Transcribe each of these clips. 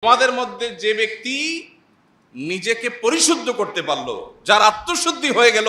আমাদের মধ্যে যে ব্যক্তি নিজেকে পরিশুদ্ধ করতে পারলো, যার আত্মশুদ্ধি হয়ে গেল,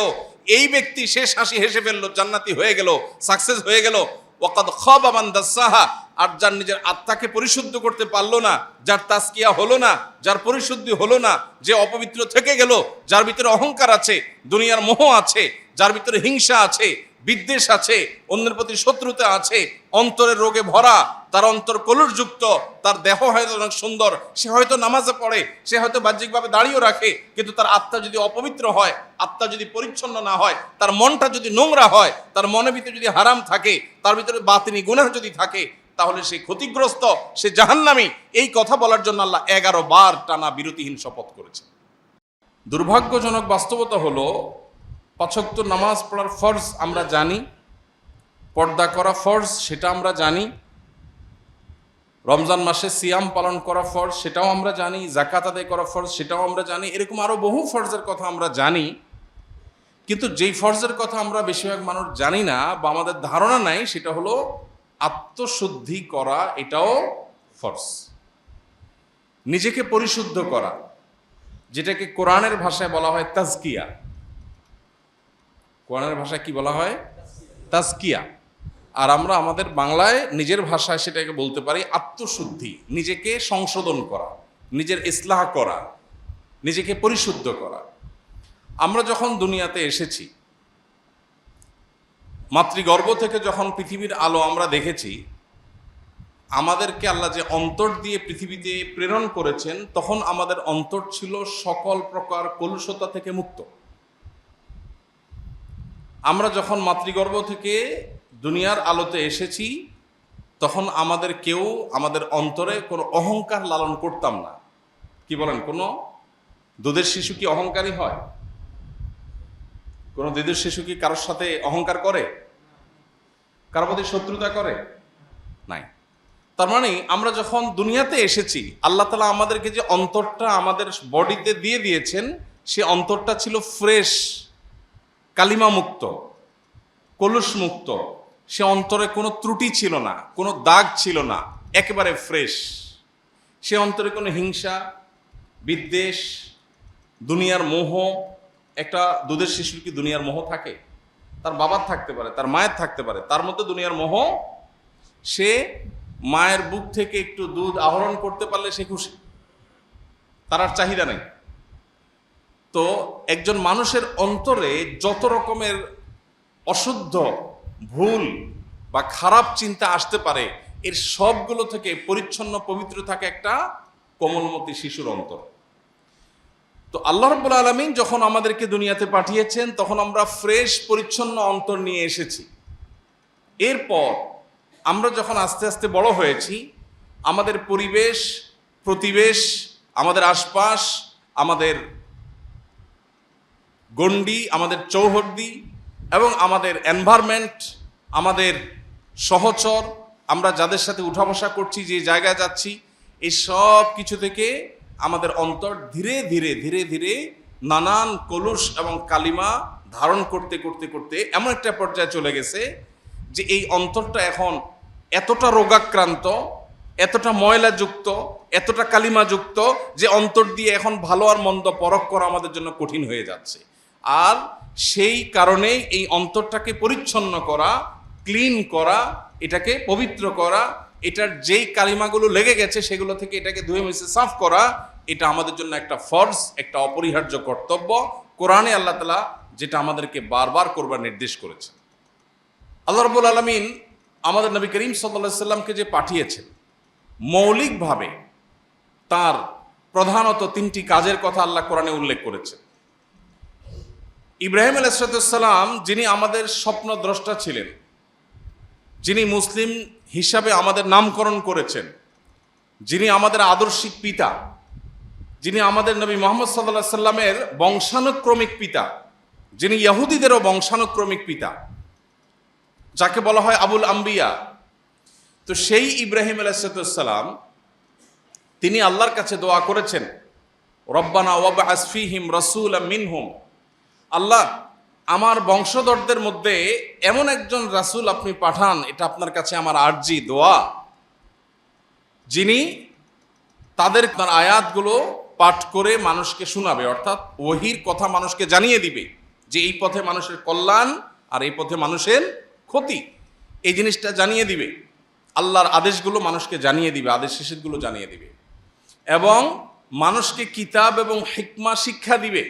এই ব্যক্তি শেষ হাসি হেসে ফেললো, জান্নাতি হয়ে গেল, সাকসেস হয়ে গেল। ওয়াকাদ খাবা মান দাসাহা, আর যার নিজের আত্মাকে পরিশুদ্ধ করতে পারলো না, যার তাজকিয়া হলো না, যার পরিশুদ্ধি হলো না, যে অপবিত্র থেকে গেল, যার ভিতরে অহংকার আছে, দুনিয়ার মোহ আছে, যার ভিতরে হিংসা আছে, বিদ্বেষ আছে, অন্যের প্রতি শত্রুতা আছে, অন্তরের রোগে ভরা, তার অন্তর কলুষযুক্ত, তার দেহ হয়তো অনেক সুন্দর, সে হয়তো নামাজে পড়ে, সে হয়তো বাহ্যিকভাবে দাঁড়িয়েও রাখে, কিন্তু তার আত্মা যদি অপবিত্র হয়, আত্মা যদি পরিচ্ছন্ন না হয়, তার মনটা যদি নোংরা হয়, তার মনের ভিতরে যদি হারাম থাকে, তার ভিতরে বাতিনি গুনাহ যদি থাকে, তাহলে সে ক্ষতিগ্রস্ত, সে জাহান্নামী। এই কথা বলার জন্য আল্লাহ 11 বার টানা বিরতিহীন শপথ করেছে। দুর্ভাগ্যজনক বাস্তবতা হলো, 5 ওয়াক্ত নামাজ পড়ার ফরজ আমরা জানি, পর্দা করা ফরজ সেটা আমরা জানি, রমজান মাসে সিয়াম পালন করা ফরজ সেটাও আমরা জানি, যাকাত আদায় করা ফরজ সেটাও আমরা জানি, এরকম আরো বহু ফরজের কথা আমরা জানি। কিন্তু যেই ফরজের কথা আমরা বেশিরভাগ মানুষ জানি না বা আমাদের ধারণা নাই, সেটা হলো আত্মশুদ্ধি করা, এটাও ফরজ। নিজেকে পরিশুদ্ধ করা, যেটাকে কোরআনের ভাষায় বলা হয় তাজকিয়া। কোরআনের ভাষায় কি বলা হয়? তাজকিয়া। আর আমরা আমাদের বাংলায় নিজের ভাষায় সেটাকে বলতে পারি আত্মশুদ্ধি, নিজেকে সংশোধন করা, নিজের ইসলাহ করা, নিজেকে পরিশুদ্ধ করা। আমরা যখন দুনিয়াতে এসেছি, মাতৃগর্ভ থেকে যখন পৃথিবীর আলো আমরা দেখেছি, আমাদেরকে আল্লাহ যে অন্তর দিয়ে পৃথিবীতে প্রেরণ করেছেন, তখন আমাদের অন্তর ছিল সকল প্রকার কলুষতা থেকে মুক্ত। আমরা যখন মাতৃগর্ভ থেকে দুনিয়ার আলোতে এসেছি, তখন আমাদের কেউ আমাদের অন্তরে কোনো অহংকার লালন করতাম না। কি বলেন, কোনো দুধের শিশু কি অহংকারী হয়? কোনো দুধের শিশু কি কারোর সাথে অহংকার করে? কারোর প্রতি শত্রুতা করে? নাই। তার মানে আমরা যখন দুনিয়াতে এসেছি, আল্লাহ তাআলা আমাদেরকে যে অন্তরটা আমাদের বডিতে দিয়ে দিয়েছেন, সে অন্তরটা ছিল ফ্রেশ, কালিমা মুক্ত, কলুষ মুক্ত। সে অন্তরে কোনো ত্রুটি ছিল না, কোনো দাগ ছিল না, একেবারে ফ্রেশ। সে অন্তরে কোনো হিংসা, বিদ্বেষ, দুনিয়ার মোহ। একটা দুধের শিশুর কি দুনিয়ার মোহ থাকে? তার বাবার থাকতে পারে, তার মায়ের থাকতে পারে, তার মধ্যে দুনিয়ার মোহ। সে মায়ের বুক থেকে একটু দুধ আহরণ করতে পারলে সে খুশি, তার আর চাহিদা নেই। তো একজন মানুষের অন্তরে যত রকমের অশুদ্ধ, ভুল বা খারাপ চিন্তা আসতে পারে, এর সবগুলো থেকে পরিচ্ছন্ন, পবিত্র থাকে একটা কোমলমতি শিশুর অন্তর। তো আল্লাহ রাব্বুল আলামিন যখন আমাদেরকে দুনিয়াতে পাঠিয়েছেন, তখন আমরা ফ্রেশ, পরিচ্ছন্ন অন্তর নিয়ে এসেছি। এরপর আমরা যখন আস্তে আস্তে বড় হয়েছি, আমাদের পরিবেশ, প্রতিবেশ, আমাদের আশপাশ, আমাদের গণ্ডি, আমাদের চৌহদ্দি এবং আমাদের এনভায়রনমেন্ট, আমাদের সহচর, আমরা যাদের সাথে উঠা বসা করছি, যে জায়গায় যাচ্ছি, এই সব কিছু থেকে আমাদের অন্তর ধীরে ধীরে ধীরে ধীরে নানান কলুষ এবং কালিমা ধারণ করতে করতে করতে এমন একটা পর্যায়ে চলে গেছে যে এই অন্তরটা এখন এতটা রোগাক্রান্ত, এতটা ময়লাযুক্ত, এতটা কালিমাযুক্ত, যে অন্তর দিয়ে এখন ভালো আর মন্দ পরখ করা আমাদের জন্য কঠিন হয়ে যাচ্ছে। আর সেই কারণে এই অন্তরটাকে পরিচ্ছন্ন করা, ক্লিন করা, এটাকে পবিত্র করা, এটার যেই কালিমাগুলো লেগে গেছে সেগুলো থেকে এটাকে ধুয়ে মুছে সাফ করা, এটা আমাদের জন্য একটা ফরজ, একটা অপরিহার্য কর্তব্য। কোরআনে আল্লাহ তাআলা যেটা আমাদেরকে বারবার করবার নির্দেশ করেছে। আল্লাহ রাব্বুল আলামিন আমাদের নবী করিম সাল্লাল্লাহু আলাইহি সাল্লামকে যে পাঠিয়েছেন, মৌলিকভাবে তার প্রধানত 3টি কাজের কথা আল্লাহ কোরআনে উল্লেখ করেছেন। ইব্রাহিম আলাইহিস সালাম, যিনি আমাদের স্বপ্নদ্রষ্টা ছিলেন, যিনি মুসলিম হিসাবে আমাদের নামকরণ করেছেন, যিনি আমাদের আদর্শিক পিতা, যিনি আমাদের নবী মুহাম্মদ সাল্লাল্লাহু আলাইহি সাল্লামের বংশানুক্রমিক পিতা, যিনি ইহুদিদেরও বংশানুক্রমিক পিতা, যাকে বলা হয় আবুল আম্বিয়া। তো সেই ইব্রাহিম আলাইহিস সালাম, তিনি আল্লাহর কাছে দোয়া করেছেন, রব্বানা ওয়াবআস ফীহিম রাসূলাম মিনহুম, আল্লাহ আমার বংশধরদের মধ্যে এমন একজন রাসূল আপনি পাঠান, এটা আপনার কাছে আমার আরজি, দোয়া, যিনি তাদের তার আয়াতগুলো পাঠ করে মানুষকে শোনাবে, অর্থাৎ ওহির কথা মানুষকে জানিয়ে দিবে যে এই পথে মানুষের কল্যাণ আর এই পথে মানুষের ক্ষতি, এই জিনিসটা জানিয়ে দিবে। আল্লাহর আদেশগুলো মানুষকে জানিয়ে দিবে, আদেশ নিষেধগুলো জানিয়ে দিবে, এবং মানুষকে কিতাব এবং হিকমা শিক্ষা দিবে,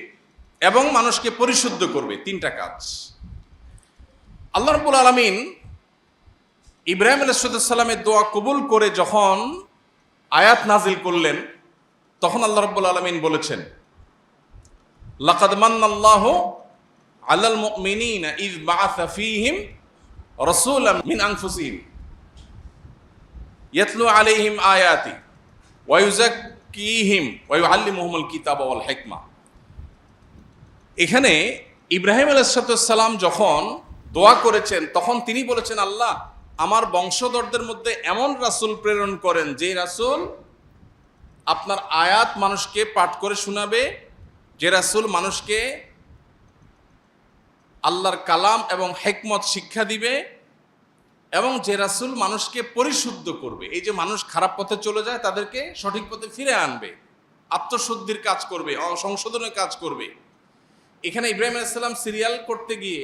এবং মানুষকে পরিশুদ্ধ করবে। তিনটা কাজ। আল্লাহ রাব্বুল আলামিন ইব্রাহিম আলাইহিস সালামের দোয়া কবুল করে যখন আয়াত নাজিল করলেন, তখন আল্লাহ রাব্বুল আলামিন বলেছেন, লাকাদ মান্নাল্লাহু আলাল মুমিনিনা ইয বাআসা ফীহিম রাসূলাম মিন আনফুসিহিম ইয়াতলু আলাইহিম আয়াতি ওয়া ইউযাক্কিহিম ওয়া ইউআল্লিমুহুমুল কিতাবা ওয়াল হিকমা। এখানে ইব্রাহিম আলাইহিস সালাম যখন দোয়া করেছেন, তখন তিনি বলেছেন, আল্লাহ আমার বংশধরদের মধ্যে এমন রাসূল প্রেরণ করেন যে রাসূল আপনার আয়াত মানুষকে পাঠ করে শোনাবে, যে রাসূল মানুষকে আল্লাহর কালাম এবং হিকমত শিক্ষা দিবে, এবং যে রাসূল মানুষকে পরিশুদ্ধ করবে। এই যে মানুষ খারাপ পথে চলে যায় তাদেরকে সঠিক পথে ফিরে আনবে, আত্মশুদ্ধির কাজ করবে, সংশোধনের কাজ করবে। এখানে ইব্রাহিম আলাইহিস সালাম সিরিয়াল করতে গিয়ে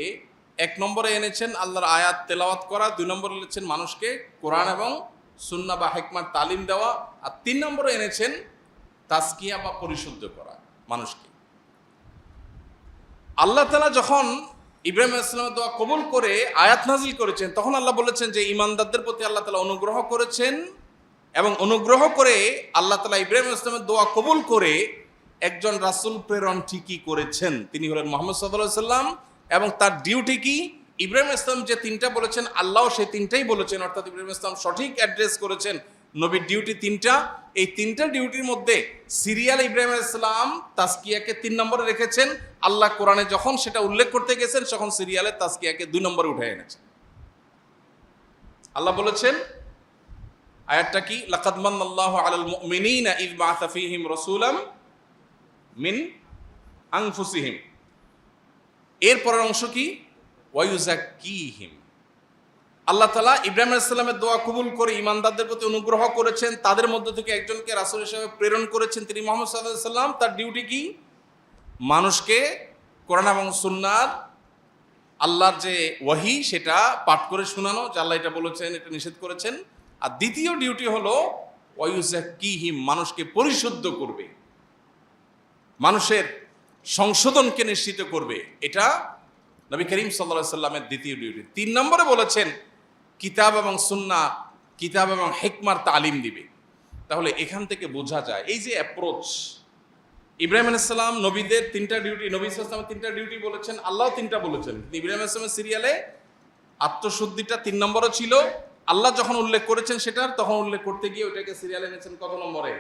1 নম্বরে এনেছেন আল্লাহর আয়াত তেলাওয়াত করা, 2 নম্বরে এনেছেন মানুষকে কোরআন এবং সুন্নাহ বা হিকমার তালিম দেওয়া, আর 3 নম্বরে এনেছেন তাজকিয়া বা পরিশুদ্ধ করা মানুষকে। আল্লাহ তাআলা যখন ইব্রাহিম আলাইহিস সালামের দোয়া কবুল করে আয়াত নাজিল করেছেন, তখন আল্লাহ বলেছেন যে ঈমানদারদের প্রতি আল্লাহ তাআলা অনুগ্রহ করেছেন, এবং অনুগ্রহ করে আল্লাহ তাআলা ইব্রাহিম আলাইহিস সালামের দোয়া কবুল করে একজন রাসূল প্রেরণ ঠিকই করেছেন। তিনি হলেন মুহাম্মদ সাল্লাল্লাহু আলাইহি সাল্লাম, এবং তার ডিউটি কি? ইব্রাহিম আলাইহিস সালাম যে 3টা বলেছেন, আল্লাহও সেই 3টাই বলেছেন, অর্থাৎ ইব্রাহিম আলাইহিস সালাম সঠিক অ্যাড্রেস করেছেন। নবীর ডিউটি 3টা, এই 3টা ডিউটির মধ্যে সিরিয়াল ইব্রাহিম আলাইহিস সালাম তাজকিয়াকে 3 নম্বরে রেখেছেন। আল্লাহ কোরআনে যখন সেটা উল্লেখ করতে গেছেন, তখন সিরিয়ালে তাজকিয়াকে 2 নম্বরে উঠে এনেছেন। আল্লাহ বলেছেন, আয়াতটা কি? লাকাদ মান্নাল্লাহু আলাল মুমিনিনা ইয বাআসা ফীহিম রাসূলাম মিন আনফুসিহিম। এর পরের অংশ কি? ওয়া ইউযাক্কিহিম। আল্লাহ তাআলা ইব্রাহিম আলাইহিস সালামের দোয়া কবুল করে ঈমানদারদের প্রতি অনুগ্রহ করেছেন, তাদের মধ্য থেকে একজনকে রাসূল হিসেবে প্রেরণ করেছেন, তিনি মুহাম্মদ সাল্লাল্লাহু আলাইহি সাল্লাম। তার ডিউটি কি? মানুষকে কোরআন এবং সুন্নাহর আল্লাহর যে ওয়াহি সেটা পাঠ করে শোনানো, যে আল্লাহ এটা বলেছেন, এটা নিষেধ করেছেন। আর দ্বিতীয় ডিউটি হলো ওয়া ইউযাক্কিহিম, মানুষকে পরিশুদ্ধ করবে, মানুষের সংশোধনকে নিশ্চিত করবে। এটা নবী করিম সাল্লাল্লাহু আলাইহি সাল্লামের দ্বিতীয় ডিউটি। 3 নম্বরে বলেছেন কিতাব এবং সুন্নাহ, কিতাব এবং হিকমার তালিম দিবে। তাহলে এখান থেকে বোঝা যায় এই যে অ্যাপ্রোচ, ইব্রাহিম আলাইহিস সালাম নবীদের 3টা ডিউটি, নবী সাল্লাল্লাহু আলাইহি ওয়াসাল্লাম 3টা ডিউটি বলেছেন, আল্লাহও 3টা বলেছেন। ইব্রাহিম আলাইহিস সালামের সিরিয়ালে আত্মশুদ্ধিটা 3 নম্বরে ছিল, আল্লাহ যখন উল্লেখ করেছেন সেটার, তখন উল্লেখ করতে গিয়ে ওটাকে সিরিয়ালে এনেছেন কত নম্বরে?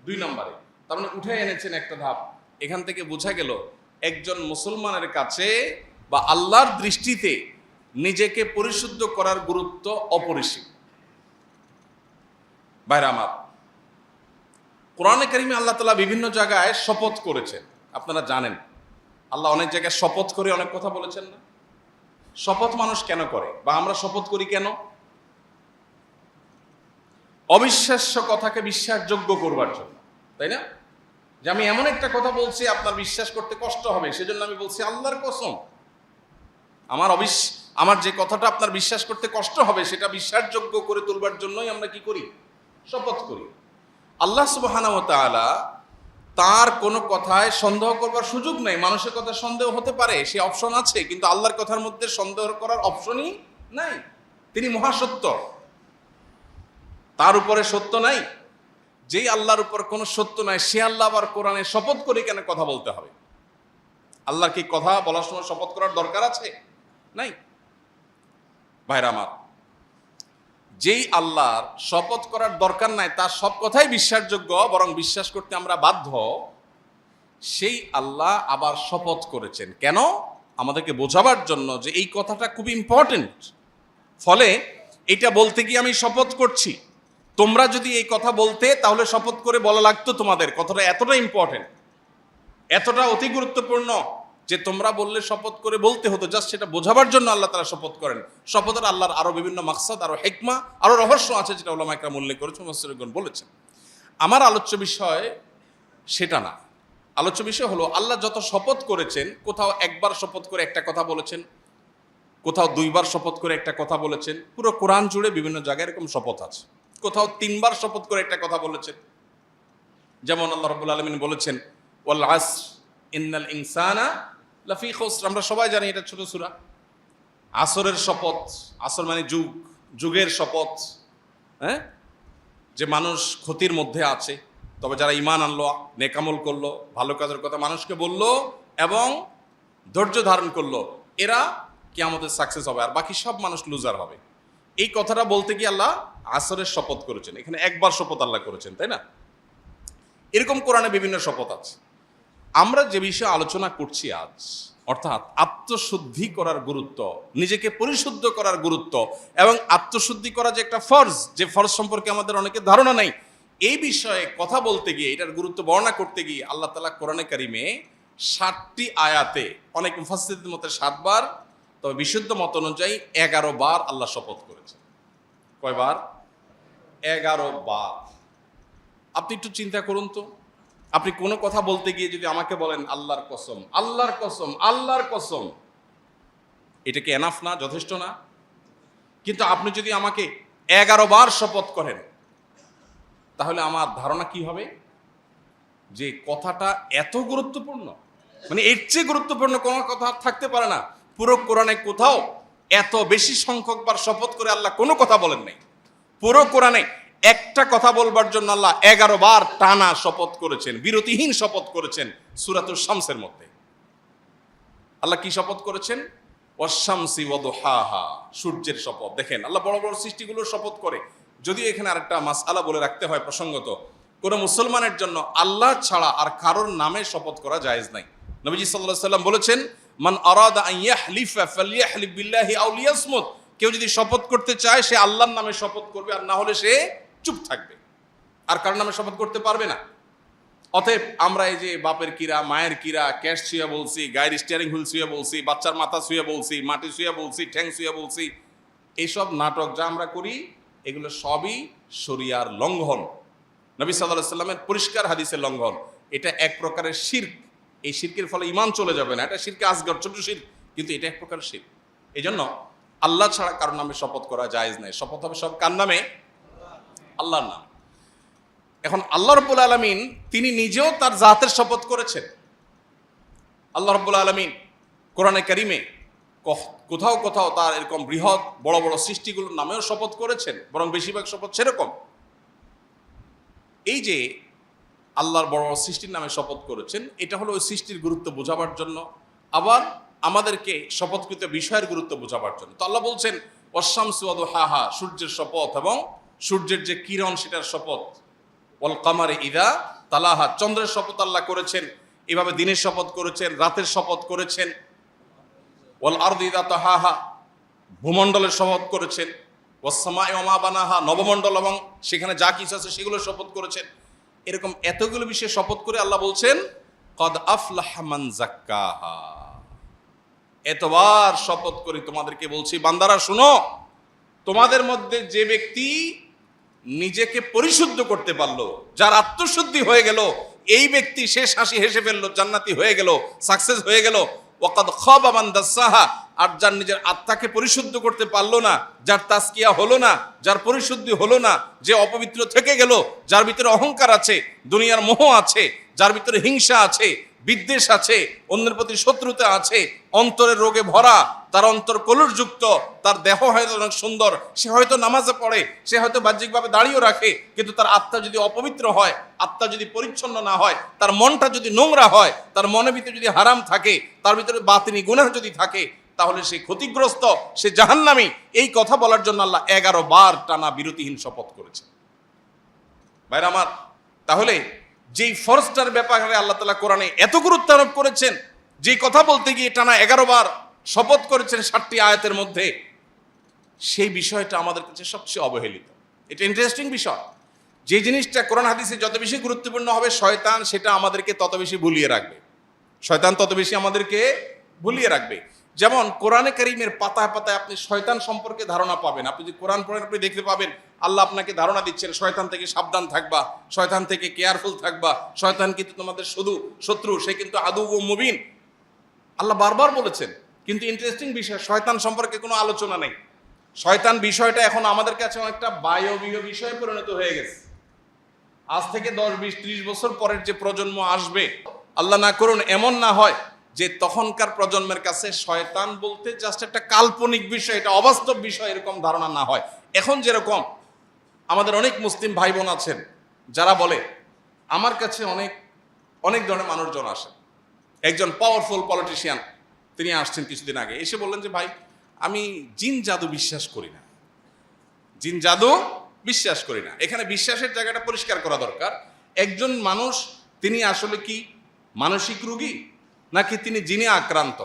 2 নম্বরে। তার মানে উঠে এনেছেন একটা ধাপ। এখান থেকে বোঝা গেল একজন মুসলমানের কাছে বা আল্লাহর দৃষ্টিতে নিজেকে পরিশুদ্ধ করার গুরুত্ব অপরিসীম। ভাইরা আমার, কোরআনে কারিমে আল্লাহ তাআলা বিভিন্ন জায়গায় শপথ করেছেন, আপনারা জানেন। আল্লাহ অনেক জায়গায় শপথ করে অনেক কথা বলেছেন না? শপথ মানুষ কেন করে, বা আমরা শপথ করি কেন? অবিশ্বাস্য কথাকে বিশ্বাসযোগ্য করবার জন্য, তাই না? যে আমি এমন একটা কথা বলছি আপনার বিশ্বাস করতে কষ্ট হবে, সেজন্য আমি বলছি আল্লাহর কসম, আমার যে কথাটা আপনার বিশ্বাস করতে কষ্ট হবে সেটা বিশ্বাসযোগ্য করে তুলবার জন্যই আমরা কি করি? শপথ করি। আল্লাহ সুবহানাহু ওয়া তাআলা তার কোনো কথায় সন্দেহ করবার সুযোগ নেই। মানুষের কথা সন্দেহ হতে পারে, সে অপশন আছে, কিন্তু আল্লাহর কথার মধ্যে সন্দেহ করার অপশনই নাই। তিনি মহাসত্য, তার উপরে সত্য নাই। যেই আল্লাহর উপর কোনো সত্য নাই, সে আল্লাহ আবার কোরআনে শপথ করে কেন কথা বলতে হবে? আল্লাহর কি কথা বলার সময় শপথ করার দরকার আছে? নাই। ভাইরা আমার, যেই আল্লাহর শপথ করার দরকার নাই, তার সব কথাই বিশ্বাসযোগ্য, বরং বিশ্বাস করতে আমরা বাধ্য, সেই আল্লাহ আবার শপথ করেছেন কেন? আমাদেরকে বোঝাবার জন্য যে এই কথাটা খুব ইম্পর্টেন্ট। ফলে এটা বলতে গিয়ে আমি শপথ করছি, তোমরা যদি এই কথা বলতে, তাহলে শপথ করে বলা লাগতো তোমাদের। কথাটা এতটা ইম্পর্টেন্ট, এতটা অতি গুরুত্বপূর্ণ যে তোমরা বললে শপথ করে বলতে হতো। জাস্ট সেটা বোঝাবার জন্য আল্লাহ তাআলা শপথ করেন। শপথের আল্লাহর আরো বিভিন্ন মাকসাদ, আরো হিকমা, আরো রহস্য আছে, যেটা উলামা ইকরাম উল্লেখ করেছেন, মুফাসসিরগণ বলেছেন। আমার আলোচ্য বিষয় সেটা না। আলোচ্য বিষয় হলো আল্লাহ যত শপথ করেছেন, কোথাও একবার শপথ করে একটা কথা বলেছেন, কোথাও দুইবার শপথ করে একটা কথা বলেছেন। পুরো কোরআন জুড়ে বিভিন্ন জায়গায় এরকম শপথ আছে। কোথাও তিনবার শপথ করে একটা কথা বলেছেন, যেমন আল্লাহ রাব্বুল আলামিন বলেছেন ওয়াল আসর ইন্নাল ইনসানা লাফি খুসর। আমরা সবাই জানি এটা ছোট সূরা। আসরের শপথ, আসর মানে যুগ, যুগের শপথ, হ্যাঁ, যে মানুষ ক্ষতির মধ্যে আছে। তবে যারা ঈমান আনলো, নেকামল করলো, ভালো কাজের কথা মানুষকে বললো এবং ধৈর্য ধারণ করলো, এরা কিয়ামতের সাকসেস হবে, আর বাকি সব মানুষ লুজার হবে। এই কথাটা বলতে গিয়ে আল্লাহ আসরের শপথ করেছেন। এখানে একবার শপথ আল্লাহ করেছেন, তাই না? এরকম কোরআনে বিভিন্ন শপথ আছে। আমরা যে বিষয়ে আলোচনা করছি আজ, অর্থাৎ আত্মশুদ্ধি করার গুরুত্ব, নিজেকে পরিশুদ্ধ করার গুরুত্ব এবং আত্মশুদ্ধি করা যে একটা ফরজ, যে ফরজ সম্পর্কে আমাদের অনেকের ধারণা নাই, এই বিষয়ে কথা বলতে গিয়ে, এটার গুরুত্ব বর্ণনা করতে গিয়ে আল্লাহ তাআলা কোরআনে কারিমে 60টি আয়াতে, অনেক মুফাসসিরদের মতে 7 বার, তবে বিশুদ্ধ মত অনুযায়ী 11 বার আল্লাহ শপথ করেছেন। কয়বার? 11 বার। আপনি একটু চিন্তা করুন তো, আপনি কোনো কথা বলতে গিয়ে যদি আমাকে বলেন আল্লাহর কসম, আল্লাহর কসম, আল্লাহর কসম, এটা কি এনাফ না, যথেষ্ট না? কিন্তু আপনি যদি আমাকে 11 বার শপথ করেন, তাহলে আমার ধারণা কি হবে যে কথাটা এত গুরুত্বপূর্ণ, মানে এর চেয়ে গুরুত্বপূর্ণ কোনো কথা থাকতে পারে না। পুরো কোরআনে কোথাও এত বেশি সংখ্যক বার শপথ করে আল্লাহ কোনো কথা বলেন নাই। পুরো কোরআনে একটা কথা বলবার জন্য আল্লাহ 11 বার টানা শপথ করেছেন, বিরতিহীন শপথ করেছেন। সূরাতুশ শামসের মধ্যে আল্লাহ কি শপথ করেছেন? ওয়াশ-শামসি ওয়া দুহাহা, সূর্যের শপথ। দেখেন আল্লাহ বড় বড় সৃষ্টিগুলোর শপথ করে। যদিও এখানে আরেকটা মাসআলা বলে রাখতে হয় প্রসঙ্গত, কোনো মুসলমানের জন্য আল্লাহ ছাড়া আর কারোর নামে শপথ করা জায়েজ নাই। নবীজি সাল্লাল্লাহু আলাইহি সাল্লাম বলেছেন, মান আরাদা আন ইয়াহলিফা ফালইয়াহলিফ বিল্লাহি আও লিয়াসমুত। কেউ যদি শপথ করতে চায় সে আল্লাহর নামে শপথ করবে, আর না হলে সে চুপ থাকবে, আর কারোর নামে শপথ করতে পারবে না। অতএব আমরা এই যে বাপের কিরা, মায়ের কিরা, ক্যাশ শুয়ে বলছি, গাড়ির স্টিয়ারিং হুইল শুয়ে বলছি, বাচ্চার মাথা শুয়ে বলছি, মাটি শুয়ে বলছি, ঠ্যাং শুয়ে বলছি, এইসব নাটক যা আমরা করি, এগুলো সবই শরিয়ার লঙ্ঘন, নবী সাল্লাল্লাহু আলাইহি সাল্লামের পরিষ্কার হাদিসের লঙ্ঘন। এটা এক প্রকারের শিরক। এই শিরকের ফলে ঈমান চলে যাবে না, এটা শিরকে আসগর, ছোট শিরক, কিন্তু এটা এক প্রকার শিরক। এই জন্য আল্লাহ ছাড়া কারোর নামে শপথ করা জায়েজ নাই। শপথ হবে সব কার নামে? আল্লাহর নাম। এখন আল্লাহ রাব্বুল আলামিন তিনি নিজেও তার জাতের শপথ করেছেন। আল্লাহ রাব্বুল আলামিন কোরআনে কারিমে কোথাও কোথাও তার এরকম বৃহৎ বড় বড় সৃষ্টিগুলোর নামেও শপথ করেছেন, বরং বেশিরভাগ শপথ সেরকম। এই যে আল্লাহর বড় বড় সৃষ্টির নামে শপথ করেছেন, এটা হলো ওই সৃষ্টির গুরুত্ব বোঝাবার জন্য, আবার আমাদেরকে শপথকৃত বিষয়ের গুরুত্ব বোঝাবার জন্য। তো আল্লাহ বলছেন ওয়াশ-শামসি ওয়া দুহাহা, সূর্যের শপথ এবং সূর্যের যে কিরণ সেটার শপথ। ওয়াল কামারি ইযা তালাহা, চন্দ্রের শপথ আল্লাহ করেছেন। এভাবে দিনের শপথ করেছেন, রাতের শপথ করেছেন। ওয়াল আরদি ইযা তাহাহা, ভূমণ্ডলের শপথ করেছেন। ওয়াস সামাই ওয়া মা বানাহা, নবমণ্ডল এবং সেখানে যা কিছু আছে সেগুলোর শপথ করেছেন। এরকম এতগুলো বিষয়ে শপথ করে আল্লাহ বলছেন কদ আফলাহা মান যাক্কাহা। এতবার শপথ করে তোমাদেরকে বলছি বান্দারা শুনো, তোমাদের মধ্যে যে ব্যক্তি নিজেকে পরিশুদ্ধ করতে পারলো, যার আত্মশুদ্ধি হয়ে গেল, এই ব্যক্তি শেষ হাসি হেসে ফেললো, জান্নাতি হয়ে গেল, সাকসেস হয়ে গেল। ওয়াকাদ খাবা মান দাসাহা, আর যার নিজের আত্মাকে পরিশুদ্ধ করতে পারলো না, যার তাজকিয়া হলো না, যার পরিশুদ্ধি হলো না, যে অপবিত্র থেকে গেল, যার ভিতরে অহংকার আছে, দুনিয়ার মোহ আছে, যার ভিতরে হিংসা আছে, বিদ্বেষ আছে, অন্যের প্রতি শত্রুতা আছে, অন্তরের রোগে ভরা, তার অন্তর কলুষযুক্ত, তার দেহ হয়তো অনেক সুন্দর, সে হয়তো নামাজে পড়ে, সে হয়তো বাহ্যিকভাবে দাঁড়িয়েও রাখে, কিন্তু তার আত্মা যদি অপবিত্র হয়, আত্মা যদি পরিচ্ছন্ন না হয়, তার মনটা যদি নোংরা হয়, তার মনের ভিতরে যদি হারাম থাকে, তার ভিতরে বাতিনি গুনাহ যদি থাকে, তাহলে সে ক্ষতিগ্রস্ত, সে জাহান্নামী। এই কথা বলার জন্য আল্লাহ 11 বার টানা বিরতিহীন শপথ করেছে। ভাইরা আমার, তাহলে যেই ফরজটার ব্যাপারে আল্লাহ তাআলা কোরআনে এত গুরুত্ব আরোপ করেছেন, যেই কথা বলতে গিয়ে টানা 11 বার শপথ করেছেন 60টি আয়াতের মধ্যে, সেই বিষয়টা আমাদের কাছে সবচেয়ে অবহেলিত। এটা ইন্টারেস্টিং বিষয়। যে জিনিসটা কোরআন হাদিসে যত বেশি গুরুত্বপূর্ণ হবে, শয়তান সেটা আমাদেরকে তত বেশি ভুলিয়ে রাখবে। শয়তান তত বেশি আমাদেরকে ভুলিয়ে রাখবে। যেমন কোরআনে কারীমের পাতায় পাতায় আপনি শয়তান সম্পর্কে ধারণা পাবেন। আপনি যদি কোরআন পড়েন আপনি দেখতে পাবেন আল্লাহ আপনাকে ধারণা দিচ্ছেন শয়তান থেকে সাবধান থাকবা, শয়তান থেকে কেয়ারফুল থাকবা, শয়তান কিন্তু তোমাদের শুধু শত্রু, সে কিন্তু আদু ও মুবিন, আল্লাহ বারবার বলেছেন। কিন্তু ইন্টারেস্টিং বিষয়, শয়তান সম্পর্কে কোনো আলোচনা নেই। শয়তান বিষয়টা এখন আমাদের কাছে অনেকটা বায়বীয় বিষয়ে পরিণত হয়ে গেছে। আজ থেকে 10, 20, 30 বছর পরের যে প্রজন্ম আসবে, আল্লাহ না করুন এমন না হয় যে তখনকার প্রজন্মের কাছে শয়তান বলতে জাস্ট একটা কাল্পনিক বিষয়, এটা অবাস্তব বিষয়, এরকম ধারণা না হয়। এখন যেরকম আমাদের অনেক মুসলিম ভাই বোন আছেন যারা বলে, আমার কাছে অনেক অনেক ধরনের মানুষজন আসে। একজন পাওয়ারফুল পলিটিশিয়ান তিনি আসছেন কিছুদিন আগে, এসে বললেন যে ভাই আমি জিন জাদু বিশ্বাস করি না, জিন জাদু বিশ্বাস করি না। এখানে বিশ্বাসের জায়গাটা পরিষ্কার করা দরকার। একজন মানুষ তিনি আসলে কি মানসিক রোগী নাকি তিনি জিনে আক্রান্ত,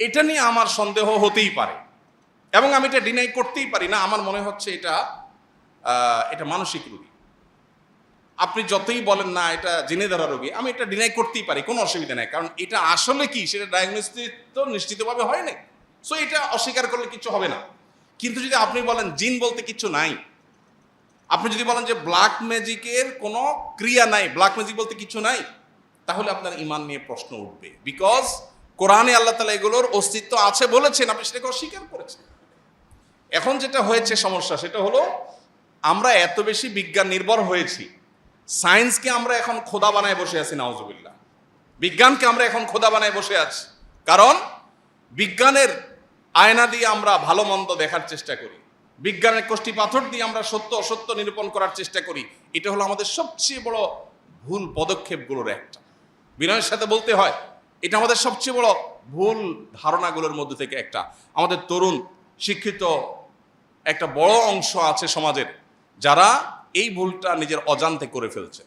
এটা নিয়ে আমার সন্দেহ হতেই পারে এবং আমি এটা ডিনাই করতেই পারি না। আমার মনে হচ্ছে এটা মানসিক রোগী। আপনি যতই বলেন না এটা জিনে ধরা রোগী, আমি এটা ডিনাই করতেই পারি, কোনো অসুবিধা নেই, কারণ এটা আসলে কি সেটা ডায়াগনোসিস তো নিশ্চিতভাবে হয় নাই। সো এটা অস্বীকার করলে কিছু হবে না। কিন্তু যদি আপনি বলেন জিন বলতে কিছু নাই, আপনি যদি বলেন যে ব্ল্যাক ম্যাজিকের কোনো ক্রিয়া নাই, ব্ল্যাক ম্যাজিক বলতে কিছু নাই, তাহলে আপনার ঈমান নিয়ে প্রশ্ন উঠবে। বিকজ কোরআনে আল্লাহ তাআলা এগুলোর অস্তিত্ব আছে বলেছেন, আপনি সেটাকে অস্বীকার করেছেন। এখন যেটা হয়েছে সমস্যা, সেটা হলো আমরা এত বেশি বিজ্ঞান নির্ভর হয়েছি, সায়েন্সকে আমরা এখন খোদা বানায় বসে আছি, নাউজুবিল্লাহ। বিজ্ঞানকে আমরা এখন খোদা বানায় বসে আছি, কারণ বিজ্ঞানের আয়না দিয়ে আমরা ভালো মন্দ দেখার চেষ্টা করি, বিজ্ঞানের কষ্টি পাথর দিয়ে আমরা সত্য অসত্য নিরূপণ করার চেষ্টা করি। এটা হলো আমাদের সবচেয়ে বড় ভুল পদক্ষেপগুলোর একটা। বিনয়ের সাথে বলতে হয়, এটা আমাদের সবচেয়ে বড় ভুল ধারণাগুলোর মধ্যে থেকে একটা। আমাদের তরুণ শিক্ষিত একটা বড় অংশ আছে সমাজের, যারা এই ভুলটা নিজের অজান্তে করে ফেলছে।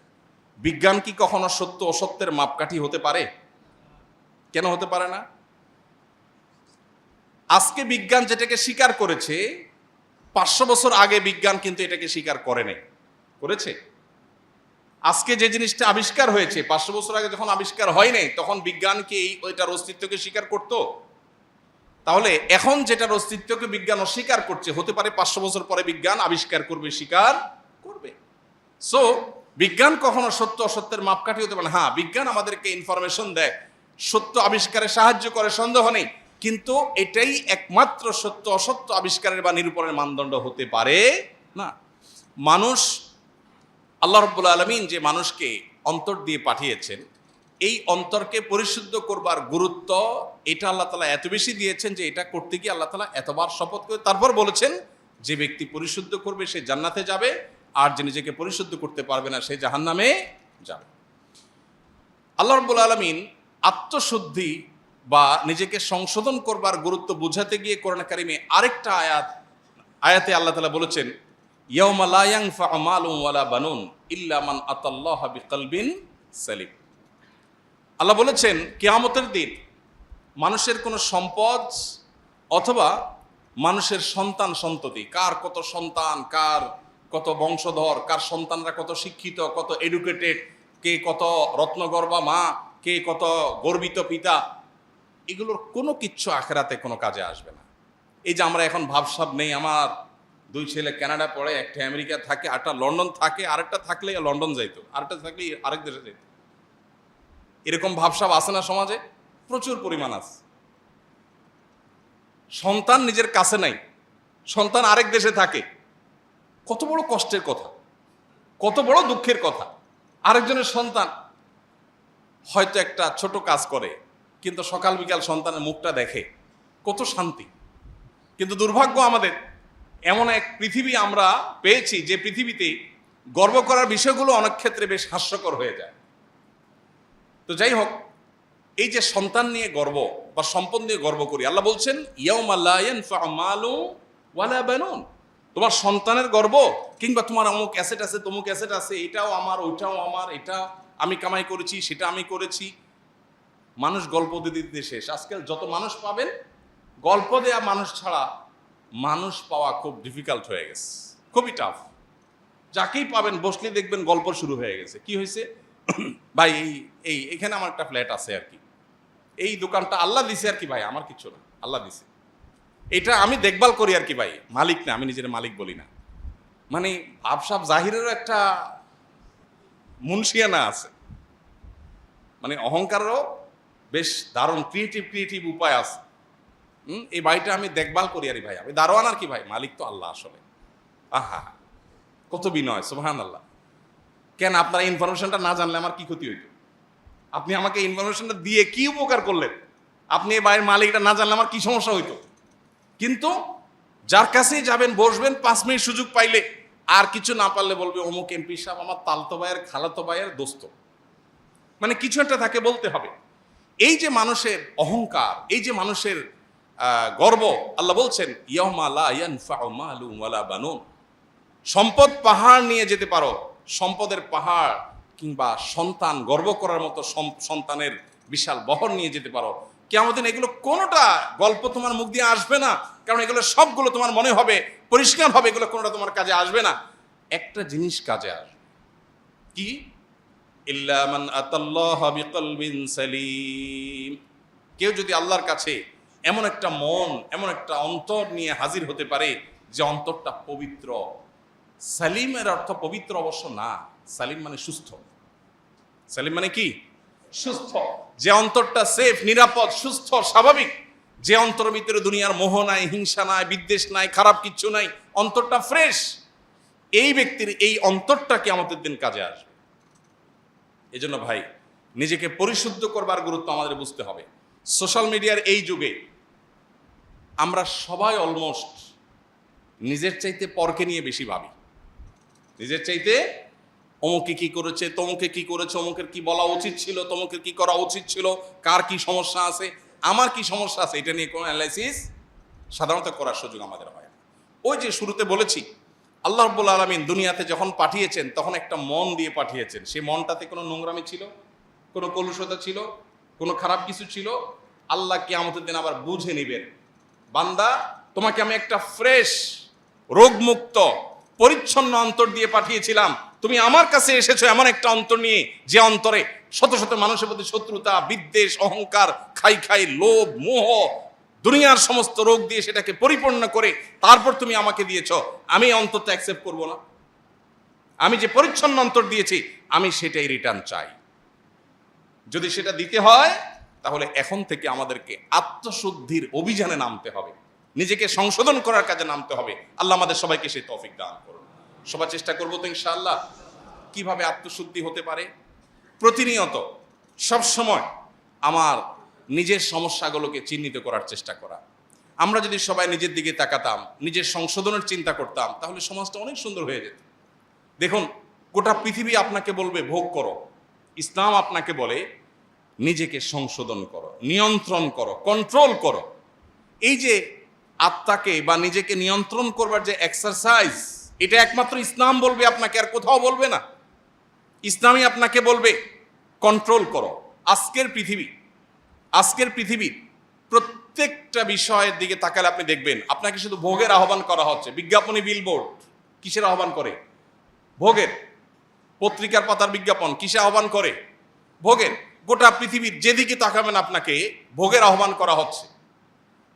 বিজ্ঞান কি কখনো সত্য অসত্যের মাপকাঠি হতে পারে? কেন হতে পারে না? আজকে বিজ্ঞান যেটাকে স্বীকার করেছে, 500 বছর আগে বিজ্ঞান কিন্তু এটাকে স্বীকার করে নাই, করেছে? আজকে যে জিনিসটা আবিষ্কার হয়েছে 500 বছর আগে যখন আবিষ্কার হয় নাই, তখন বিজ্ঞান কি ওইটার অস্তিত্বকে স্বীকার করতো? তাহলে এখন যেটার অস্তিত্বকে বিজ্ঞান অস্বীকার করছে, হতে পারে 500 বছর পরে বিজ্ঞান আবিষ্কার করবে, স্বীকার করবে। সো বিজ্ঞান কখনো সত্য অসত্যের মাপকাঠি হতে পারে না। হ্যাঁ, বিজ্ঞান আমাদেরকে ইনফরমেশন দেয়, সত্য আবিষ্কারে সাহায্য করে, সন্দেহ নেই, কিন্তু এটাই একমাত্র সত্য অসত্য আবিষ্কারের বা নিরূপণের মানদণ্ড হতে পারে না। মানুষ, আল্লাহ রাব্বুল আলামিন যে মানুষকে অন্তর দিয়ে পাঠিয়েছেন, এই অন্তরকে পরিশুদ্ধ করবার গুরুত্ব এটা আল্লাহ তাআলা এত বেশি দিয়েছেন যে এটা করতে গিয়ে আল্লাহ তাআলা এতবার শপথ করে তারপর বলেছেন যে ব্যক্তি পরিশুদ্ধ করবে সে জান্নাতে যাবে, আর যে নিজেকে পরিশুদ্ধ করতে পারবে না সে জাহান্নামে যাবে। আল্লাহ রাব্বুল আলামিন আত্মশুদ্ধি বা নিজেকে সংশোধন করবার গুরুত্ব বুঝাতে গিয়ে কোরআন কারিমে আরেকটা আয়াতে আল্লাহ তাআলা বলেছেন, ইয়াউমা লা ইয়ানফা'ু মালুন ওয়ালা বানুন ইল্লা মান আতাল্লাহা বিকলবিন সালিম। আল্লাহ বলেছেন কিয়ামতের দিন মানুষের কোনো সম্পদ অথবা মানুষের সন্তান সন্ততি, কার কত সন্তান, কার কত বংশধর, কার সন্তানরা কত শিক্ষিত, কত এডুকেটেড, কে কত রত্নগর্ভা মা, কে কত গর্বিত পিতা, এগুলোর কোনো কিচ্ছু আখেরাতে কোনো কাজে আসবে না। এই যে আমরা এখন ভাবসাব নেই, আমার 2 ছেলে কানাডা পড়ে, একটা আমেরিকা থাকে, আরেকটা লন্ডন থাকে, আরেকটা থাকলে লন্ডন যাইতো, আরেকটা থাকলে আরেক দেশে যাইত, এরকম ভাবসাব আছে না সমাজে? প্রচুর পরিমাণ আছে। সন্তান নিজের কাছে নাই, সন্তান আরেক দেশে থাকে, কত বড় কষ্টের কথা, কত বড় দুঃখের কথা। আরেকজনের সন্তান হয়তো একটা ছোট কাজ করে, কিন্তু সকাল বিকাল সন্তানের মুখটা দেখে, কত শান্তি। কিন্তু দুর্ভাগ্য আমাদের, এমন এক পৃথিবী আমরা পেয়েছি যে পৃথিবীতে গর্ব করার বিষয়গুলো অনেক ক্ষেত্রে বেশ হাস্যকর হয়ে যায়। তো যাই হোক, এই যে সন্তান নিয়ে গর্ব বা সম্পদ নিয়ে গর্ব করি, আল্লাহ বলছেন ইয়াউমা লা ইয়ানফা'ু মালুন ওয়ালা বানুন, তোমার সন্তানের গর্ব কিংবা তোমার অমুক অ্যাসেট আছে, তমুক অ্যাসেট আছে, এটাও আমার, ওইটাও আমার, এটা আমি কামাই করেছি, সেটা আমি করেছি। মানুষ গল্প দিতে শেষ। আজকাল যত মানুষ পাবেন, গল্প দেয়া মানুষ ছাড়া মানুষ পাওয়া খুব ডিফিকাল্ট হয়ে গেছে, খুবই টাফ। যাকেই পাবেন বসলে দেখবেন গল্প শুরু হয়ে গেছে। কি হয়েছে ভাই, এখানে আমার একটা ফ্ল্যাট আছে আর কি, এই দোকানটা আল্লাহ দিছে আর কি ভাই, আমার কিছু না, আল্লাহ দিছে। এটা আমি দেখভাল করি আর কি ভাই, মালিক না, আমি নিজের মালিক বলি না। মানে ভাবসাব জাহিরেরও একটা মুনশিয়ানা আছে, মানে অহংকারেরও বেশ দারুণ ক্রিয়েটিভ উপায় আছে। এই বাড়িটা আমি দেখভাল করি আরে ভাই, আমি দারোয়ান আর কি ভাই, মালিক তো আল্লাহ আসলে। আহা, কত বিনয়, সুবহানাল্লাহ। কেন আপনার ইনফরমেশনটা না জানলে আমার কি ক্ষতি হইতো? আপনি আমাকে ইনফরমেশনটা দিয়ে কি উপকার করলেন? আপনি এই বাড়ির মালিকটা না জানলে আমার কি সমস্যা হইতো? কিন্তু যার কাছেই যাবেন, বসবেন, 5 মিনিট সুযোগ পাইলে আর কিছু না পারলে বলবে অমুক এমপি সাহেব আমার তালতো ভাইয়ের খালাতো ভাইয়ের দোস্ত। মানে কিছু একটা তাকে বলতে হবে। এই যে মানুষের অহংকার, এই যে মানুষের গর্ব, আল্লাহ বলছেন ইয়াউমা লা ইয়ানফাউ মালুন ওয়ালা বানুন। সম্পদ পাহাড় নিয়ে যেতে পারো, সম্পদের পাহাড় কিংবা সন্তান, গর্ব করার মতো সন্তানের বিশাল বহর নিয়ে যেতে পারো, কিয়ামতের দিন এগুলো কোনোটা গল্প তোমার মুখ দিয়ে আসবে না। কারণ এগুলো সবগুলো তোমার মনে হবে, পরিষ্কার হবে, এগুলো কোনোটা তোমার কাজে আসবে না। একটা জিনিস কাজে আসবে, কি? ইল্লা মান আতাল্লাহা বিকলবিন সালিম। কেউ যদি আল্লাহর কাছে এমন একটা মন, এমন একটা অন্তর নিয়ে হাজির হতে পারে যে অন্তরটা পবিত্র। সালিমের অর্থ পবিত্র অবশ্য না, সালিম মানে সুস্থ। সালিম মানে কি? সুস্থ। যে অন্তরটা সেফ, নিরাপদ, সুস্থ, স্বাভাবিক, যে অন্তরের ভিতরে দুনিয়ার মোহ নাই, হিংসা নাই, বিদ্বেষ নাই, খারাপ কিচ্ছু নাই, অন্তরটা ফ্রেশ, এই ব্যক্তির এই অন্তরটা কিয়ামতের দিন কাজে আসবে। এজন্য ভাই, নিজেকে পরিশুদ্ধ করবার গুরুত্ব আমাদের বুঝতে হবে। সোশ্যাল মিডিয়ার এই যুগে আমরা সবাই অলমোস্ট নিজের চাইতে পরকে নিয়ে বেশি ভাবি। নিজের চাইতে অমুকে কি করেছে, তমুকে কি করেছে, অমুকের কি বলা উচিত ছিল, তমুকের কি করা উচিত ছিল, কার কি সমস্যা আছে, আমার কি সমস্যা আছে, এটা নিয়ে কোনো অ্যানালাইসিস সাধারণত করার সুযোগ আমাদের হয় না। ওই যে শুরুতে বলেছি, আল্লাহ রাব্বুল আলামিন দুনিয়াতে যখন পাঠিয়েছেন তখন একটা মন দিয়ে পাঠিয়েছেন। সেই মনটাতে কোনো নোংরামি ছিল, কোনো কলুষতা ছিল, কোনো খারাপ কিছু ছিল? আল্লাহ কিয়ামতের দিন আবার বুঝে নিবেন, বান্দা তোমাকে আমি একটা ফ্রেশ, রোগমুক্ত, পরিচ্ছন্ন অন্তর দিয়ে পাঠিয়েছিলাম, তুমি আমার কাছে এসেছো এমন একটা অন্তর নিয়ে যে অন্তরে শত শত মানুষের প্রতি শত্রুতা, বিদ্বেষ, অহংকার, খাই লোভ, মোহ, দুনিয়ার সমস্ত রোগ দিয়ে সেটাকে পরিপূর্ণ করে তারপর তুমি আমাকে দিয়েছো। আমি অন্তরটা অ্যাকসেপ্ট করব না? আমি যে পরিচ্ছন্ন অন্তর দিয়েছি আমি সেটাই রিটার্ন চাই। যদি সেটা দিতে হয় তাহলে এখন থেকে আমাদেরকে আত্মশুদ্ধির অভিযানে নামতে হবে, নিজেকে সংশোধন করার কাজে নামতে হবে। আল্লাহ আমাদের সবাইকে সেই তৌফিক দান করুন। সবাই চেষ্টা করবো তো ইনশাআল্লাহ। কিভাবে আত্মশুদ্ধি হতে পারে? প্রতিনিয়ত সবসময় আমার নিজের সমস্যাগুলোকে চিহ্নিত করার চেষ্টা করা। আমরা যদি সবাই নিজের দিকে তাকাতাম, নিজের সংশোধনের চিন্তা করতাম, তাহলে সমাজটা অনেক সুন্দর হয়ে যেত। দেখুন, গোটা পৃথিবী আপনাকে বলবে ভোগ করো, ইসলাম আপনাকে বলে নিজেকে সংশোধন করো, নিয়ন্ত্রণ করো, কন্ট্রোল করো। এই যে আত্মাকে বা নিজেকে নিয়ন্ত্রণ করবার যে এক্সারসাইজ, এটা একমাত্র ইসলাম বলবে আপনাকে, আর কোথাও বলবে না। ইসলামই আপনাকে বলবে কন্ট্রোল করো। আজকের পৃথিবীর প্রত্যেকটা বিষয়ের দিকে তাকালে আপনি দেখবেন আপনাকে শুধু ভোগের আহ্বান করা হচ্ছে। বিজ্ঞাপনী বিলবোর্ড কিসের আহ্বান করে? ভোগের। পত্রিকার পাতার বিজ্ঞাপন কিসে আহ্বান করে? ভোগের। গোটা পৃথিবীর যেদিকে তাকাবেন আপনাকে ভোগের আহ্বান করা হচ্ছে।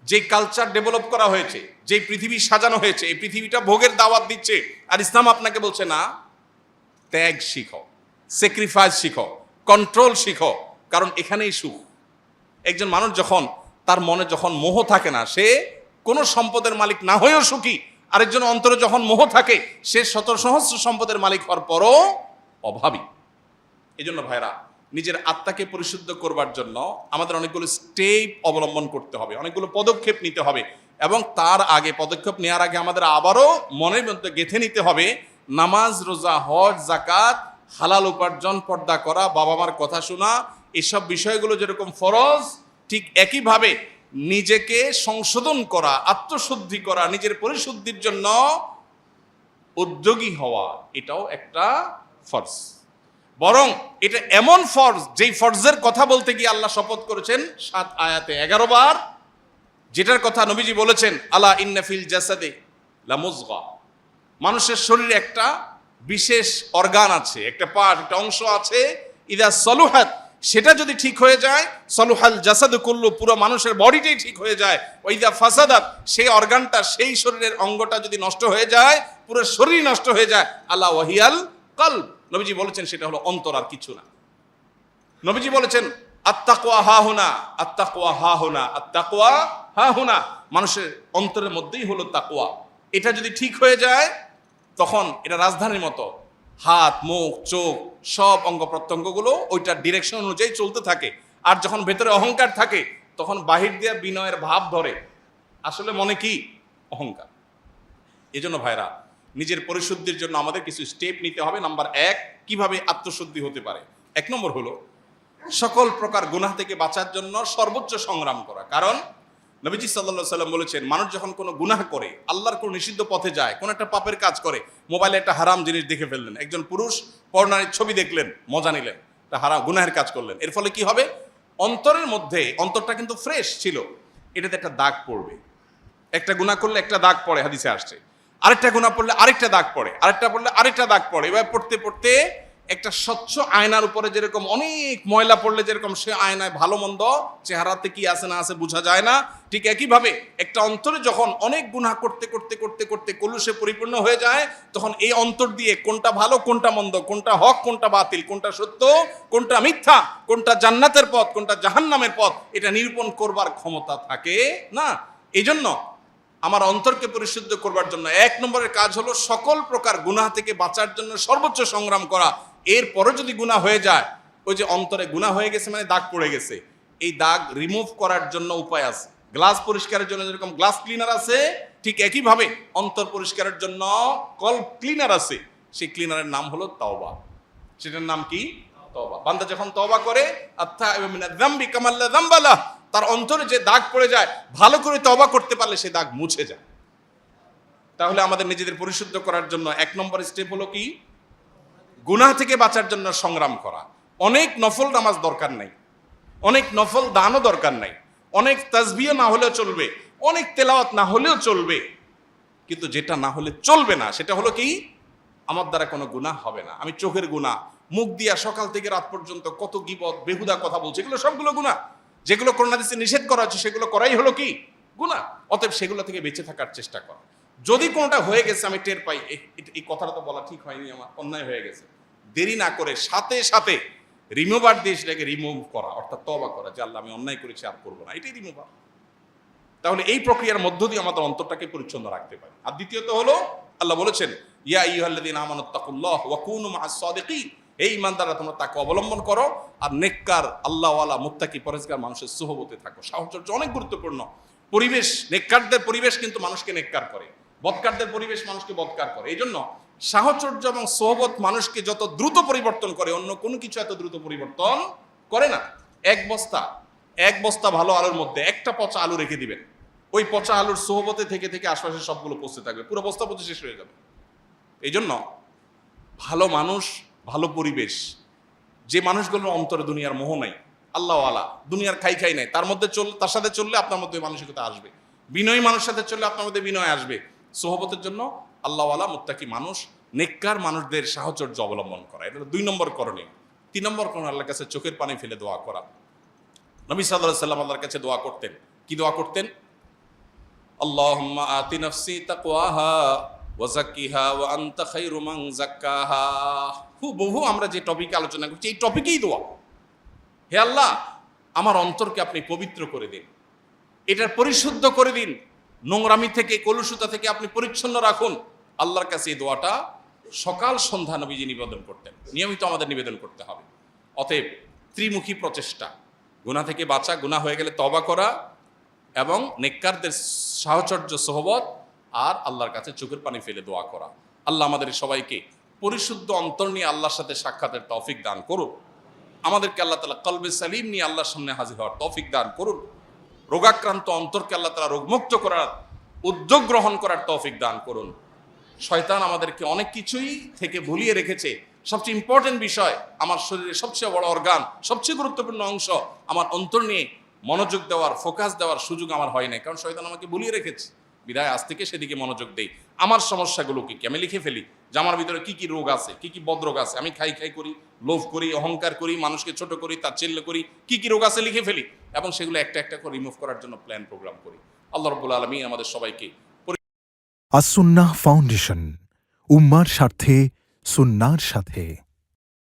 যে কালচার ডেভেলপ করা হয়েছে, যে পৃথিবী সাজানো হয়েছে, এই পৃথিবীটা ভোগের দাওয়াত দিচ্ছে। আর ইসলাম আপনাকে বলছে না, ত্যাগ শিখো, স্যাক্রিফাইস শিখো, কন্ট্রোল শিখো, কারণ এখানেই সুখ। একজন মানুষ যখন তার মনে যখন মোহ থাকে না, সে কোনো সম্পদের মালিক না হয়েও সুখী। আরেকজন অন্তরে যখন মোহ থাকে, সে শত সহস্র সম্পদের মালিক হওয়ার পরও অভাবী। এই জন্য ভাইরা, নিজের আত্মাকে পরিশুদ্ধ করবার জন্য আমাদের অনেকগুলো স্টেপ অবলম্বন করতে হবে, অনেকগুলো পদক্ষেপ নিতে হবে। এবং তার আগে, পদক্ষেপ নেওয়ার আগে আমাদের আবারও মনের মধ্যে গেঁথে নিতে হবে, নামাজ, রোজা, হজ, যাকাত, হালাল উপার্জন, পর্দা করা, বাবা মার কথা শোনা, এসব বিষয়গুলো যেরকম ফরজ, ঠিক একইভাবে নিজেকে সংশোধন করা, আত্মশুদ্ধি করা, নিজের পরিশুদ্ধির জন্য উদ্যোগী হওয়া, এটাও একটা ফরজ। বরং এটা এমন ফরজ, যেই ফরজের কথা বলতে গিয়ে আল্লাহ শপথ করেছেন 7 আয়াতে 11 বার, যেটার কথা নবীজি বলেছেন, আলা ইন্না ফিল জাসাদে লামুজগা। মানুষের শরীরে একটা বিশেষ অর্গান আছে, একটা পার্ট, একটা অংশ আছে, ইদা সলুহাত, সেটা যদি ঠিক হয়ে যায়, সলুহাল জাসাদু কুল্লু, পুরো মানুষের বডিটাই ঠিক হয়ে যায়। ওইদা ফাসাদাত, সেই অর্গানটা, সেই শরীরের অঙ্গটা যদি নষ্ট হয়ে যায়, পুরো শরীর নষ্ট হয়ে যায়। আল্লাহ ওয়াহিয়াল কলব, নবীজি বলেছেন সেটা হলো অন্তর, আর কিছু না। নবীজি বলেছেন আত্তাকওয়া হাহুনা, আত্তাকওয়া হাহুনা, আত্তাকওয়া হাহুনা, মানুষের অন্তরের মধ্যেই হলো তাকওয়া। এটা যদি ঠিক হয়ে যায়, তখন এটা রাজধানীর মতো, হাত, মুখ, চোখ, সব অঙ্গ প্রত্যঙ্গগুলো ওইটার ডিরেকশন অনুযায়ী চলতে থাকে। আর যখন ভেতরে অহংকার থাকে, তখন বাহির দিয়ে বিনয়ের ভাব ধরে, আসলে মনে কি অহংকার। এজন্য ভাইরা, নিজের পরিশুদ্ধির জন্য আমাদের কিছু স্টেপ নিতে হবে। নাম্বার 1, কিভাবে আত্মশুদ্ধি হতে পারে। 1 নম্বর হলো সকল প্রকার গুনাহ থেকে বাঁচার জন্য সর্বোচ্চ সংগ্রাম করা। কারণ নবীজি সাল্লাল্লাহু আলাইহি সাল্লাম বলেছেন, মানুষ যখন কোনো গুনাহ করে, আল্লাহর কোনো নিষিদ্ধ পথে যায়, কোনো একটা পাপের কাজ করে, মোবাইলে একটা হারাম জিনিস দেখে ফেললেন, একজন পুরুষ পর্নোর ছবি দেখলেন, মজা নিলেন, একটা হারাম গুনাহের কাজ করলেন, এর ফলে কি হবে? অন্তরের মধ্যে, অন্তরটা কিন্তু ফ্রেশ ছিল, এটাতে একটা দাগ পড়বে। একটা গুনাহ করলে একটা দাগ পড়ে, হাদিসে আসছে। আরেকটা গুনাহ পড়লে আরেকটা দাগ পড়ে, আরেকটা পড়লে আরেকটা দাগ পড়ে। এভাবে পড়তে পড়তে একটা স্বচ্ছ আয়নার উপরে যেরকম অনেক ময়লা পড়লে যেরকম সে আয়নায় ভালো মন্দ চেহারাতে কি আছে না আছে বোঝা যায় না, ঠিক একইভাবে একটা অন্তরে যখন অনেক গুনাহ করতে করতে করতে করতে কলুষে পরিপূর্ণ হয়ে যায়, তখন এই অন্তর দিয়ে কোনটা ভালো কোনটা মন্দ, কোনটা হক কোনটা বাতিল, কোনটা সত্য কোনটা মিথ্যা, কোনটা জান্নাতের পথ কোনটা জাহান্নামের পথ, এটা নিরূপণ করবার ক্ষমতা থাকে না। এই জন্য আমার অন্তরকে পরিশুদ্ধ করবার জন্য 1 নম্বরের কাজ হলো সকল প্রকার গুনাহ থেকে বাঁচার জন্য সর্বোচ্চ সংগ্রাম করা। এরপরে যদি গুনাহ হয়ে যায়, ওই যে অন্তরে গুনাহ হয়ে গেছে মানে দাগ পড়ে গেছে, এই দাগ রিমুভ করার জন্য উপায় আছে। গ্লাস পরিষ্কারের জন্য যেরকম গ্লাস ক্লিনার আছে, ঠিক একইভাবে অন্তর পরিষ্কারের জন্য কল্ব ক্লিনার আছে। সেই ক্লিনারের নাম হলো তওবা। সেটার নাম কি? তওবা। বান্দা যখন তওবা করে, আত্তাইবু মিনাজ যামবি কামাল্লা যামবালা, তার অন্তরে যে দাগ পড়ে যায়, ভালো করে তওবা করতে পারলে সেই দাগ মুছে যায়। তাহলে আমাদের নিজেদের পরিশুদ্ধ করার জন্য 1 নম্বর স্টেপ হলো কি? গুনাহ থেকে বাঁচার জন্য সংগ্রাম করা। অনেক নফল নামাজ দরকার নাই, অনেক নফল দানও দরকার নাই, অনেক তাসবিহ না হলেও চলবে, অনেক তেলাওয়াত না হলেও চলবে, কিন্তু যেটা না হলে চলবে না সেটা হলো কি? আমার দ্বারা কোনো গুনাহ হবে না। আমি চোখের গুনাহ, মুখ দিয়া সকাল থেকে রাত পর্যন্ত কত গীবত বেহুদা কথা বলছি, এগুলো সবগুলো গুনাহ। যেগুলো কোরআন হাদিসে নিষেধ করা হচ্ছে সেগুলো করাই হলো কি? গুনাহ। অতএব সেগুলো থেকে বেঁচে থাকার চেষ্টা কর। যদি কোনোটা হয়ে গেছে আমি টের পাই, এই কথাটা তো বলা ঠিক হয়নি, আমার অন্যায় হয়ে গেছে, দেরি না করে সাথে সাথে রিমুভার দিয়ে সেটাকে রিমুভ করা, অর্থাৎ তওবা করা যে আল্লাহ আমি অন্যায় করেছি, আর করবো না, এটাই রিমুভার। তাহলে এই প্রক্রিয়ার মধ্য দিয়ে আমাদের অন্তরটাকে পরিচ্ছন্ন রাখতে পারি। আর দ্বিতীয়ত হলো, আল্লাহ বলেছেন ইয়া আইয়ুহাল্লাযীনা আমানুত্তাকুল্লাহ ওয়া কুনু মা'আস সাদিকিন, এই ইমানদাররা তোমরা তাকে অবলম্বন করো আর নেককার আল্লাহওয়ালা মুত্তাকি পরহেজগার মানুষের সুহবতে থাকো। সাহচর্য অনেক গুরুত্বপূর্ণ। পরিবেশ, নেককারদের পরিবেশ কিন্তু মানুষকে নেককার করে, বদকারদের পরিবেশ মানুষকে বদকার করে। এই জন্য সাহচর্য এবং সোহবত মানুষকে যত দ্রুত পরিবর্তন করে, অন্য কোনো কিছু এত দ্রুত পরিবর্তন করে না। এক বস্তা ভালো আলুর মধ্যে একটা পচা আলু রেখে দিবেন, ওই পচা আলুর সোহবতে থেকে থেকে আশপাশের সবগুলো পচতে থাকবে, পুরো বস্তা পচে শেষ হয়ে যাবে। এই জন্য ভালো মানুষ, ভালো পরিবেশ, যে মানুষগুলোর অন্তরে দুনিয়ার মোহ নাই, আল্লাহওয়ালা, দুনিয়ার খাই নাই, তার সাথে চললে আপনার মধ্যে মানসিকতা আসবে। বিনয়ী মানুষের সাথে চললে আপনার মধ্যে বিনয় আসবে। সোহবতের জন্য আল্লাহওয়ালা মুত্তাকি মানুষ, নেককার মানুষদের সাহচর্য অবলম্বন করা, এটা 2 নম্বর করণীয়। 3 নম্বর করণীয়, আল্লাহর কাছে চোখের পানি ফেলে দোয়া করা। নবী সাল্লাল্লাহু আলাইহি ওয়াসাল্লাম আল্লাহর কাছে দোয়া করতেন। কি দোয়া করতেন? আল্লাহুম্মা আতি নাফসি তাকওয়াহা ওয়া যাক্কিহা ওয়া আনতা খায়রু মান যাক্কাহা। বহু আমরা যে টপিকে আলোচনা করছি, এই টপিকেই দোয়া। হে আল্লাহ, আমার অন্তরকে আপনি পবিত্র করে দিন, এটার পরিশুদ্ধ করে দিন, নোংরামি থেকে, কলুষতা থেকে আপনি পরিচ্ছন্ন রাখুন। আল্লাহর কাছে এই দোয়াটা সকাল সন্ধ্যা নবীজি নিবেদন করতেন, নিয়মিত আমাদের নিবেদন করতে হবে। অতএব ত্রিমুখী প্রচেষ্টা, গুনাহ থেকে বাঁচা, গুনাহ হয়ে গেলে তওবা করা, এবং নেককারদের সাহচর্য সোহবত, আর আল্লাহর কাছে চোখের পানি ফেলে দোয়া করা। আল্লাহ আমাদের সবাইকে পরিশুদ্ধ অন্তর নিয়ে আল্লাহর সাথে সাক্ষাতের তৌফিক দান করুন। আমাদেরকে আল্লাহ তাআলা কলবে সালিম নিয়ে আল্লাহর সামনে হাজির হওয়ার তৌফিক দান করুন। রোগাক্রান্ত অন্তরকে আল্লাহ তাআলা রোগমুক্ত করার উদ্যোগ গ্রহণ করার তৌফিক দান করুন। শয়তান আমাদেরকে অনেক কিছুই থেকে ভুলিয়ে রেখেছে। সবচেয়ে ইম্পর্টেন্ট বিষয়, আমার শরীরের সবচেয়ে বড় অর্গান, সবচেয়ে গুরুত্বপূর্ণ অংশ, আমার অন্তর নিয়ে মনোযোগ দেওয়ার, ফোকাস দেওয়ার সুযোগ আমার হয় নাই, কারণ শয়তান আমাকে ভুলিয়ে রেখেছে। বিদায় আজ থেকে সেদিকে মনোযোগ দেই। আমার সমস্যাগুলো কি আমি লিখে ফেলি, যে আমার ভিতরে কি কি রোগ আছে, কি কি বদরোগ আছে, আমি খাই খাই করি, লোভ করি, অহংকার করি, মানুষকে ছোট করি, তাচ্ছিল্য করি, কি কি রোগ আছে লিখে ফেলি এবং সেগুলো একটা একটা করে রিমুভ করার জন্য প্ল্যান প্রোগ্রাম করি। আল্লাহ রাব্বুল আলামিন আমাদের সবাইকে আসুন্নাহ ফাউন্ডেশন, উম্মার স্বার্থে সুন্নাহর সাথে।